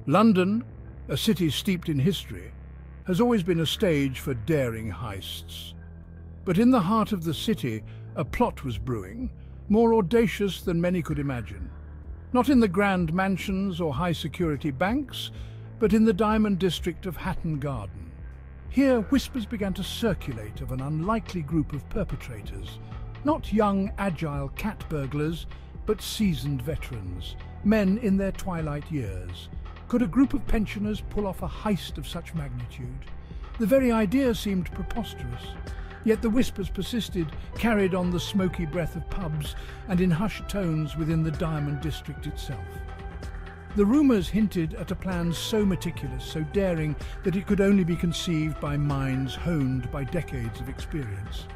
London, a city steeped in history, has always been a stage for daring heists. But in the heart of the city, a plot was brewing, more audacious than many could imagine. Not in the grand mansions or high-security banks, but in the diamond district of Hatton Garden. Here, whispers began to circulate of an unlikely group of perpetrators, not young, agile cat burglars, but seasoned veterans, men in their twilight years. Could a group of pensioners pull off a heist of such magnitude? The very idea seemed preposterous. Yet the whispers persisted, carried on the smoky breath of pubs and in hushed tones within the diamond district itself. The rumours hinted at a plan so meticulous, so daring, that it could only be conceived by minds honed by decades of experience.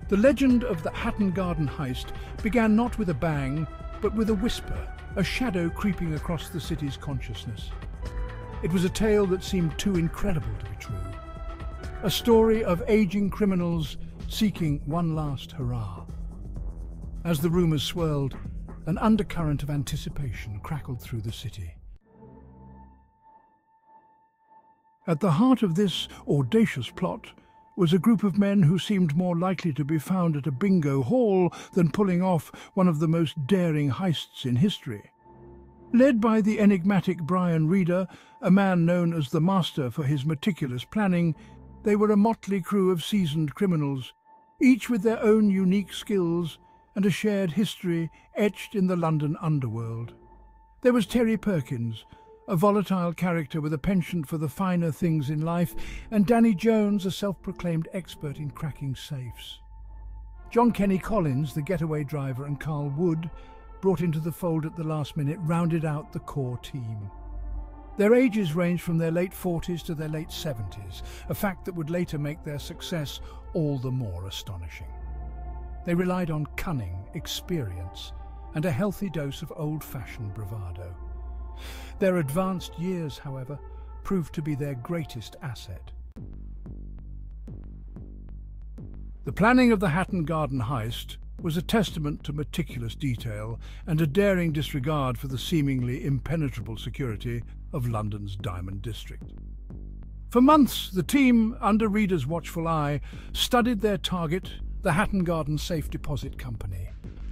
The legend of the Hatton Garden heist began not with a bang, but with a whisper, a shadow creeping across the city's consciousness. It was a tale that seemed too incredible to be true. A story of aging criminals seeking one last hurrah. As the rumours swirled, an undercurrent of anticipation crackled through the city. At the heart of this audacious plot was a group of men who seemed more likely to be found at a bingo hall than pulling off one of the most daring heists in history. Led by the enigmatic Brian Reader, a man known as the Master for his meticulous planning, they were a motley crew of seasoned criminals, each with their own unique skills and a shared history etched in the London underworld. There was Terry Perkins, a volatile character with a penchant for the finer things in life, and Danny Jones, a self-proclaimed expert in cracking safes. John Kenny Collins, the getaway driver, and Carl Wood, brought into the fold at the last minute, rounded out the core team. Their ages ranged from their late 40s to their late 70s, a fact that would later make their success all the more astonishing. They relied on cunning, experience, and a healthy dose of old-fashioned bravado. Their advanced years, however, proved to be their greatest asset. The planning of the Hatton Garden heist was a testament to meticulous detail and a daring disregard for the seemingly impenetrable security of London's Diamond District. For months, the team, under Reader's watchful eye, studied their target, the Hatton Garden Safe Deposit Company,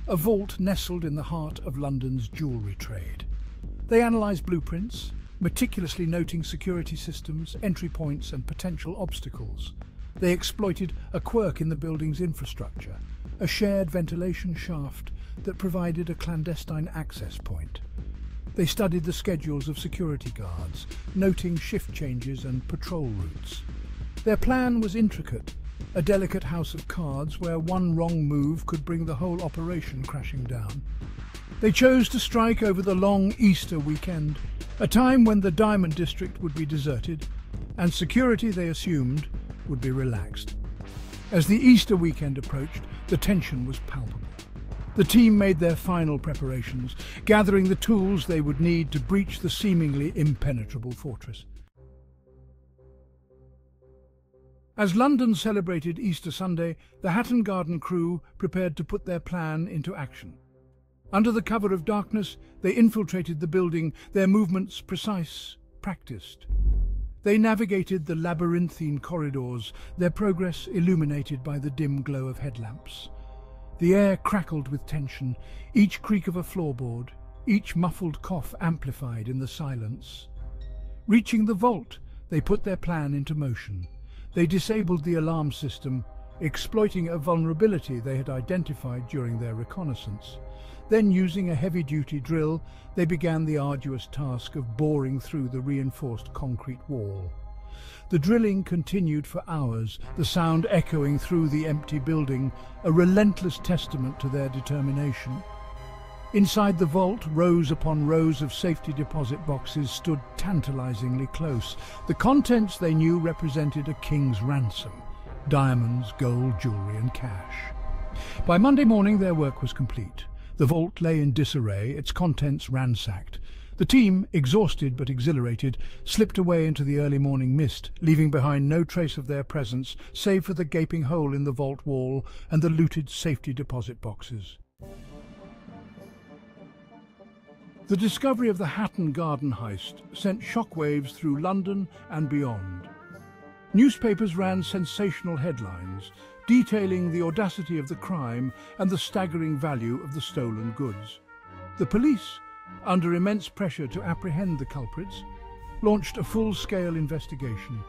a vault nestled in the heart of London's jewellery trade. They analysed blueprints, meticulously noting security systems, entry points and potential obstacles. They exploited a quirk in the building's infrastructure, a shared ventilation shaft that provided a clandestine access point. They studied the schedules of security guards, noting shift changes and patrol routes. Their plan was intricate, a delicate house of cards where one wrong move could bring the whole operation crashing down. They chose to strike over the long Easter weekend, a time when the Diamond District would be deserted and security, they assumed, would be relaxed. As the Easter weekend approached, the tension was palpable. The team made their final preparations, gathering the tools they would need to breach the seemingly impenetrable fortress. As London celebrated Easter Sunday, the Hatton Garden crew prepared to put their plan into action. Under the cover of darkness, they infiltrated the building, their movements precise, practiced. They navigated the labyrinthine corridors, their progress illuminated by the dim glow of headlamps. The air crackled with tension, each creak of a floorboard, each muffled cough amplified in the silence. Reaching the vault, they put their plan into motion. They disabled the alarm system, exploiting a vulnerability they had identified during their reconnaissance. Then, using a heavy-duty drill, they began the arduous task of boring through the reinforced concrete wall. The drilling continued for hours, the sound echoing through the empty building, a relentless testament to their determination. Inside the vault, rows upon rows of safety deposit boxes stood tantalizingly close. The contents, they knew, represented a king's ransom: diamonds, gold, jewelry and cash. By Monday morning, their work was complete. The vault lay in disarray, its contents ransacked. The team, exhausted but exhilarated, slipped away into the early morning mist, leaving behind no trace of their presence save for the gaping hole in the vault wall and the looted safety deposit boxes. The discovery of the Hatton Garden heist sent shockwaves through London and beyond. Newspapers ran sensational headlines detailing the audacity of the crime and the staggering value of the stolen goods. The police, under immense pressure to apprehend the culprits, launched a full-scale investigation,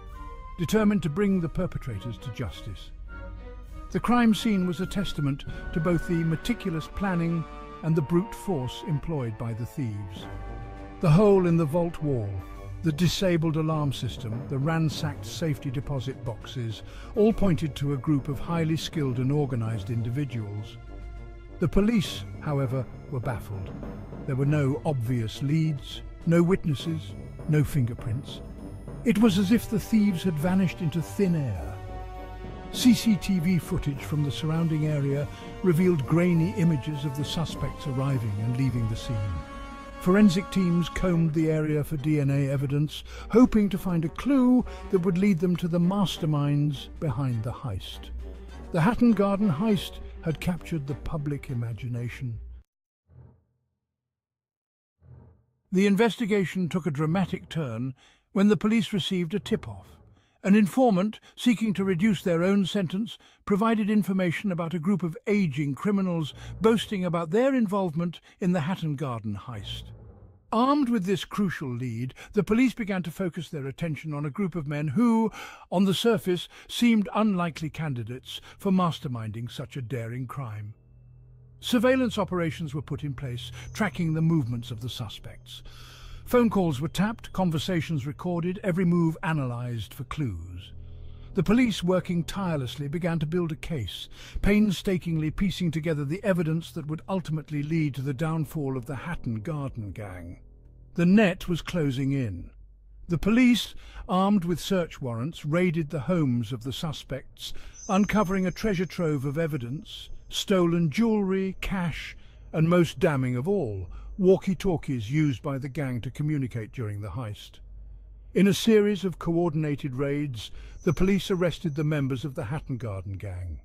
determined to bring the perpetrators to justice. The crime scene was a testament to both the meticulous planning and the brute force employed by the thieves. The hole in the vault wall, the disabled alarm system, the ransacked safety deposit boxes, all pointed to a group of highly skilled and organized individuals. The police, however, were baffled. There were no obvious leads, no witnesses, no fingerprints. It was as if the thieves had vanished into thin air. CCTV footage from the surrounding area revealed grainy images of the suspects arriving and leaving the scene. Forensic teams combed the area for DNA evidence, hoping to find a clue that would lead them to the masterminds behind the heist. The Hatton Garden heist had captured the public imagination. The investigation took a dramatic turn when the police received a tip-off. An informant, seeking to reduce their own sentence, provided information about a group of aging criminals boasting about their involvement in the Hatton Garden heist. Armed with this crucial lead, the police began to focus their attention on a group of men who, on the surface, seemed unlikely candidates for masterminding such a daring crime. Surveillance operations were put in place, tracking the movements of the suspects. Phone calls were tapped, conversations recorded, every move analysed for clues. The police, working tirelessly, began to build a case, painstakingly piecing together the evidence that would ultimately lead to the downfall of the Hatton Garden gang. The net was closing in. The police, armed with search warrants, raided the homes of the suspects, uncovering a treasure trove of evidence, stolen jewellery, cash, and most damning of all, walkie-talkies used by the gang to communicate during the heist. In a series of coordinated raids, the police arrested the members of the Hatton Garden gang.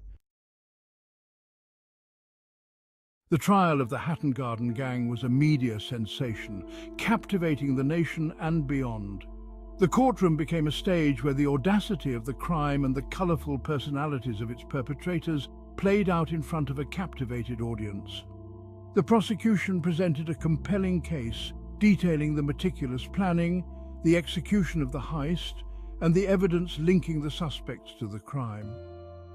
The trial of the Hatton Garden gang was a media sensation, captivating the nation and beyond. The courtroom became a stage where the audacity of the crime and the colourful personalities of its perpetrators played out in front of a captivated audience. The prosecution presented a compelling case detailing the meticulous planning, the execution of the heist, and the evidence linking the suspects to the crime.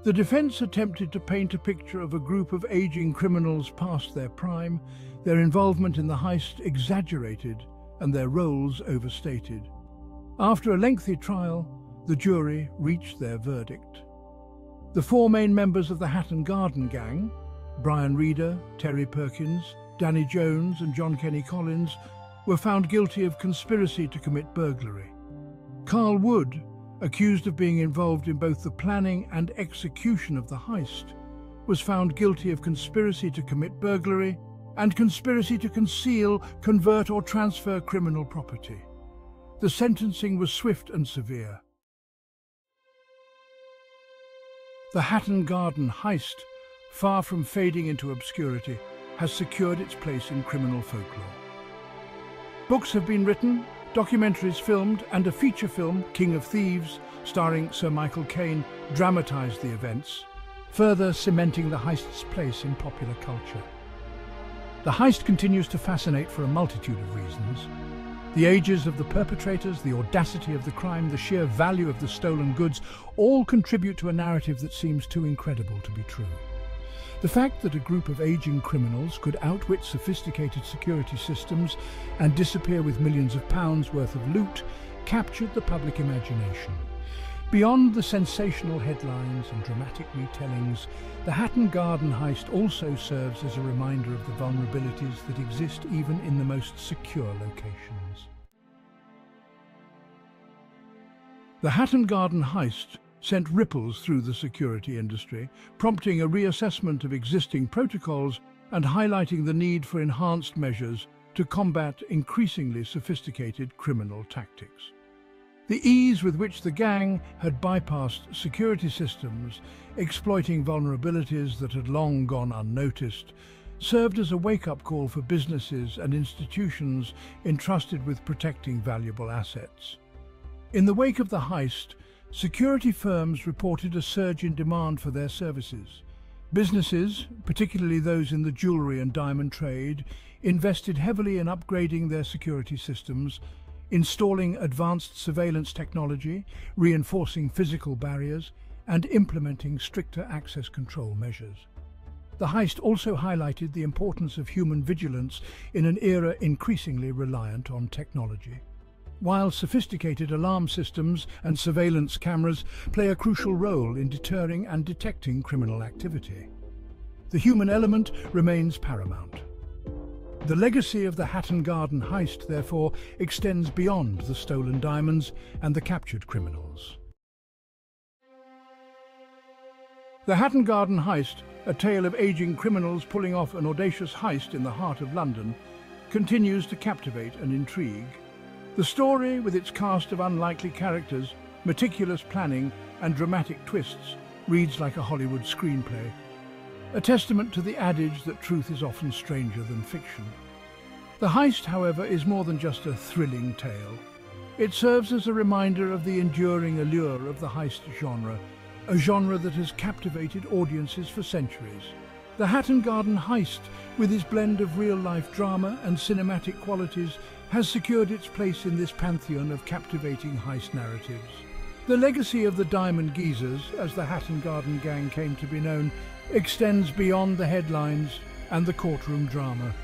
The defense attempted to paint a picture of a group of aging criminals past their prime, their involvement in the heist exaggerated and their roles overstated. After a lengthy trial, the jury reached their verdict. The four main members of the Hatton Garden gang, Brian Reeder, Terry Perkins, Danny Jones and John Kenny Collins, were found guilty of conspiracy to commit burglary. Carl Wood, accused of being involved in both the planning and execution of the heist, was found guilty of conspiracy to commit burglary and conspiracy to conceal, convert or transfer criminal property. The sentencing was swift and severe. The Hatton Garden heist, far from fading into obscurity, has secured its place in criminal folklore. Books have been written, documentaries filmed, and a feature film, King of Thieves, starring Sir Michael Caine, dramatised the events, further cementing the heist's place in popular culture. The heist continues to fascinate for a multitude of reasons. The ages of the perpetrators, the audacity of the crime, the sheer value of the stolen goods, all contribute to a narrative that seems too incredible to be true. The fact that a group of aging criminals could outwit sophisticated security systems and disappear with millions of pounds worth of loot captured the public imagination. Beyond the sensational headlines and dramatic retellings, the Hatton Garden heist also serves as a reminder of the vulnerabilities that exist even in the most secure locations. The Hatton Garden heist sent ripples through the security industry, prompting a reassessment of existing protocols and highlighting the need for enhanced measures to combat increasingly sophisticated criminal tactics. The ease with which the gang had bypassed security systems, exploiting vulnerabilities that had long gone unnoticed, served as a wake-up call for businesses and institutions entrusted with protecting valuable assets. In the wake of the heist, security firms reported a surge in demand for their services. Businesses, particularly those in the jewelry and diamond trade, invested heavily in upgrading their security systems, installing advanced surveillance technology, reinforcing physical barriers, and implementing stricter access control measures. The heist also highlighted the importance of human vigilance in an era increasingly reliant on technology. While sophisticated alarm systems and surveillance cameras play a crucial role in deterring and detecting criminal activity, the human element remains paramount. The legacy of the Hatton Garden heist, therefore, extends beyond the stolen diamonds and the captured criminals. The Hatton Garden heist, a tale of aging criminals pulling off an audacious heist in the heart of London, continues to captivate and intrigue. The story, with its cast of unlikely characters, meticulous planning and dramatic twists, reads like a Hollywood screenplay, a testament to the adage that truth is often stranger than fiction. The heist, however, is more than just a thrilling tale. It serves as a reminder of the enduring allure of the heist genre, a genre that has captivated audiences for centuries. The Hatton Garden heist, with its blend of real-life drama and cinematic qualities, has secured its place in this pantheon of captivating heist narratives. The legacy of the Diamond Geezers, as the Hatton Garden gang came to be known, extends beyond the headlines and the courtroom drama.